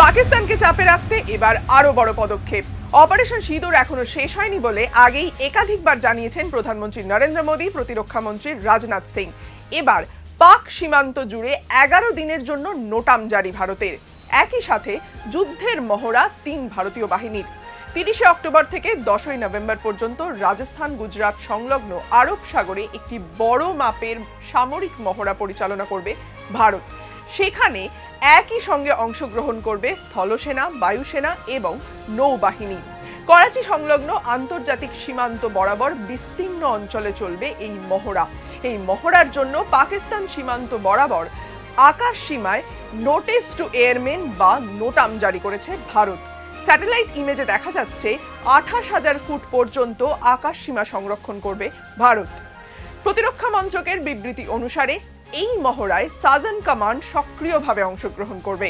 পাকিস্তানকে চাপে রাখতে এবার আরো বড় পদক্ষেপ। অপারেশন সিঁদুর এখনো শেষ হয়নি বলে আগেই একাধিকবার জানিয়েছেন প্রধানমন্ত্রী নরেন্দ্র মোদী, প্রতিরক্ষা মন্ত্রী রাজনাথ সিং। এবার পাক সীমান্ত জুড়ে 11 দিনের জন্য নোটাম জারি ভারতের। একই সাথে যুদ্ধের মহড়া 3 ভারতীয় বাহিনীর। 30শে অক্টোবর থেকে 10ই নভেম্বর পর্যন্ত রাজস্থান, গুজরাট সংলগ্ন আরব সাগরে একটি বড় মাপের সামরিক মহড়া পরিচালনা করবে ভারত। সেখানে একই সঙ্গে অংশগ্রহণ করবে স্থলসেনা, বায়ুসেনা এবং নৌবাহিনী। করাচি সংলগ্ন আন্তর্জাতিক সীমান্ত বরাবর বিস্তীর্ণ অঞ্চলে চলবে এই মহড়া। এই মহড়ার জন্য পাকিস্তান সীমান্ত বরাবর আকাশ সীমায় নোটিস টু এয়ারমেন বা নোটাম জারি করেছে ভারত। স্যাটেলাইট ইমেজে দেখা যাচ্ছে 28,000 ফুট পর্যন্ত আকাশ সীমা সংরক্ষণ করবে ভারত। প্রতিরক্ষা মন্ত্রকের বিবৃতি অনুসারে এই মহড়ায় সাদার্ন কমান্ড সক্রিয়ভাবে অংশগ্রহণ করবে।